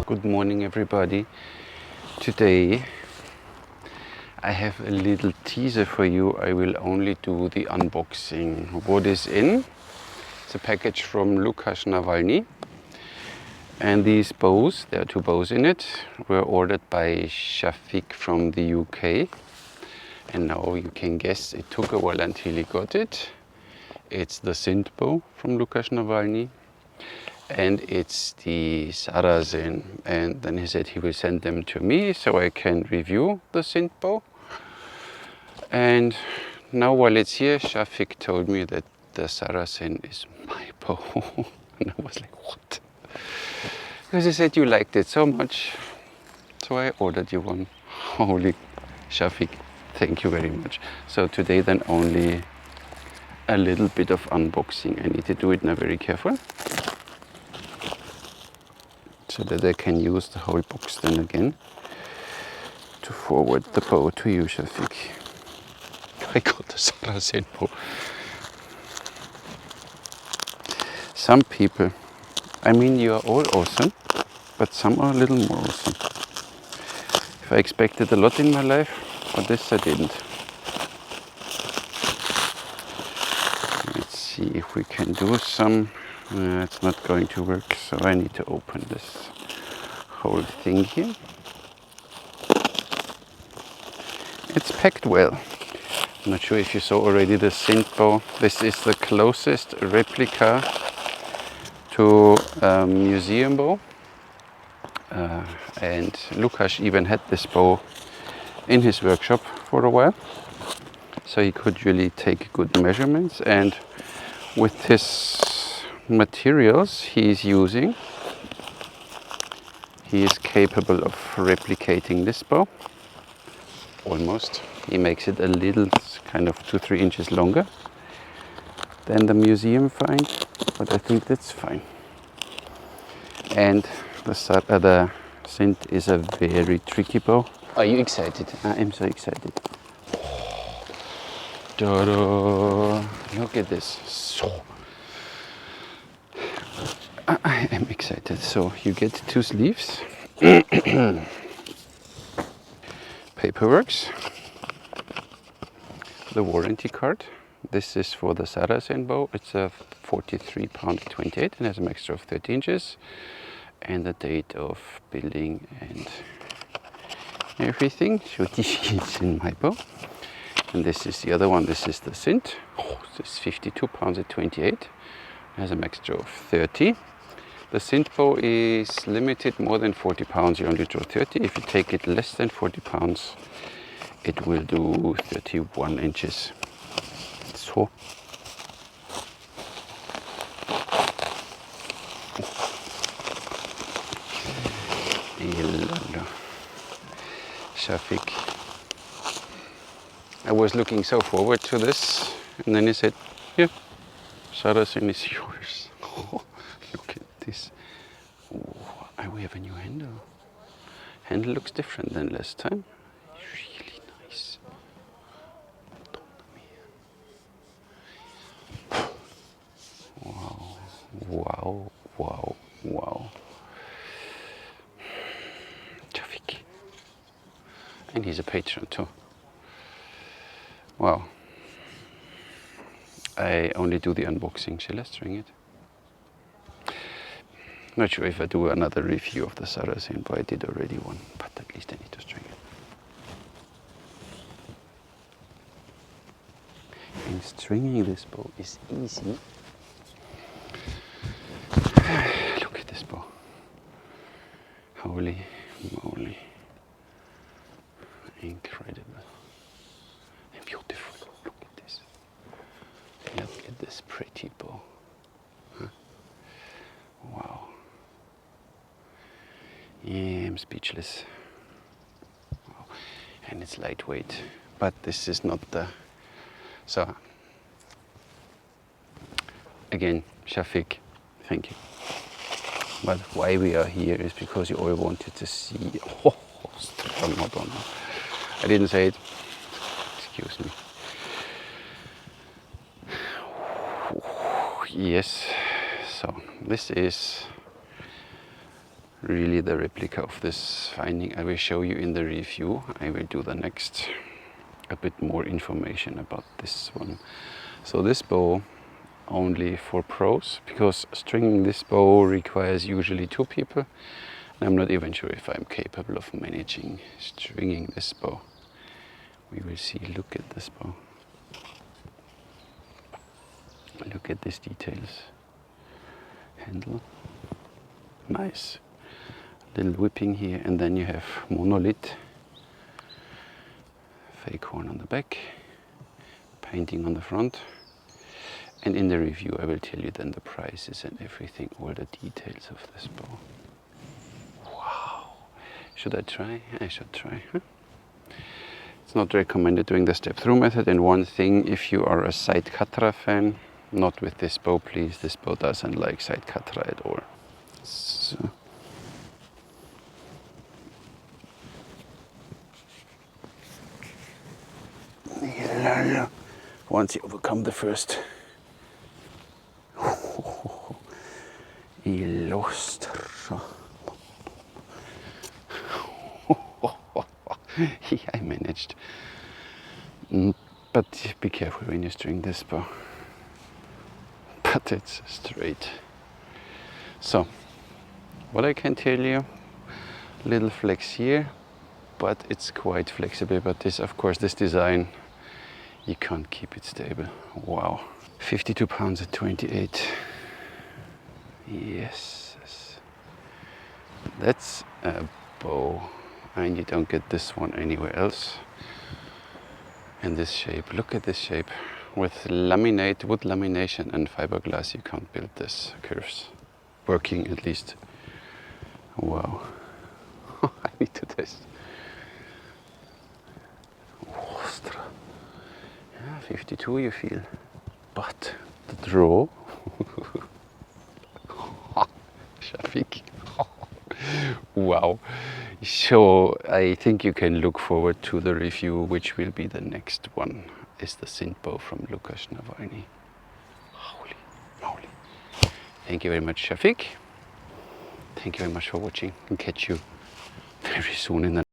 Good morning, everybody. Today I have a little teaser for you. I will only do the unboxing. What is in? It's a package from Lukasz Nawalny. And these bows, there are two bows in it, were ordered by Shafik from the UK. And now you can guess, it took a while until he got it. It's the Sindh bow from Lukasz Nawalny. And it's the Saracen, and then he said he will send them to me so I can review the Sindh bow. And now while it's here, Shafik told me that the Saracen is my bow. And I was like, what? Because he said you liked it so much, so I ordered you one. Holy Shafik, thank you very much. So today then only a little bit of unboxing. I need to do it now very careful, so that I can use the whole box then again to forward the bow to you, Shafik. I got the Saracen bow. Some people, I mean, you are all awesome, but some are a little more awesome. If I expected a lot in my life, but this I didn't. Let's see if we can do some. It's not going to work, so I need to open this whole thing here. It's packed well. I'm not sure if you saw already the Sindh bow. This is the closest replica to a museum bow. And Lukasz even had this bow in his workshop for a while, so he could really take good measurements. And with his materials he is using, he is capable of replicating this bow. Almost. He makes it a little, kind of 2-3 inches longer than the museum find, but I think that's fine. And the Sindh is a very tricky bow. Are you excited? I am so excited. Ta-da! Look at this. So I am excited. So you get 2 sleeves. Paperworks. The warranty card. This is for the Saracen bow. It's a 43 pound 28 and has a maximum of 30 inches. And the date of building and everything. So this is in my bow. And this is the other one. This is the Sindh. Oh, this is 52 pounds at 28. It has a maximum of 30. The Sindh bow is limited more than 40 pounds. You only draw 30. If you take it less than 40 pounds, it will do 31 inches. So. Shafik. I was looking so forward to this, and then he said, "Yeah, Saracen is yours." Oh, look at this. Oh, we have a new handle. Handle looks different than last time. Really nice. Wow, wow, wow, wow. Shafik. And he's a patron too. Wow. I only do the unboxing. Shall I string it? Not sure if I do another review of the Saracen, but I did already one. But at least I need to string it. And stringing this bow is easy. Look at this bow. Holy moly. Incredible. And beautiful. Look at this. Look at this pretty bow. Huh? Wow. Yeah, I'm speechless. Wow. And it's lightweight. But this is not the... So, again, Shafik, thank you. But why we are here is because you all wanted to see... Oh, Madonna. I didn't say it. Excuse me. Yes, so this is really the replica of this finding. I will show you in the review. I will do the next a bit more information about this one. So this bow only for pros, because stringing this bow requires usually 2 people. And I'm not even sure if I'm capable of managing stringing this bow. We will see. Look at this bow. Look at these details. Handle. Nice. Little whipping here, and then you have Monolith. Fake horn on the back. Painting on the front. And in the review I will tell you then the prices and everything, all the details of this bow. Wow! Should I try? I should try, huh? It's not recommended doing the step-through method. And one thing, if you are a side katra fan, not with this bow please, this bow doesn't like side katra at all. So. Once you overcome the first illustro. Yeah, I managed. But be careful when you string this bow. But it's straight. So, what I can tell you, little flex here, but it's quite flexible. But this, of course, this design, you can't keep it stable. Wow. 52 pounds at 28. Yes. That's a bow. And you don't get this one anywhere else. And this shape, look at this shape. With laminate, wood lamination and fiberglass, you can't build this curves. Working at least. Wow. I need to test. Ostra. Yeah, 52 you feel. But the draw. Shafik. Wow. So I think you can look forward to the review, which will be the next one. Is the Sindh bow from Lukas Nawalny. Holy moly. Thank you very much, Shafik. Thank you very much for watching, and catch you very soon in the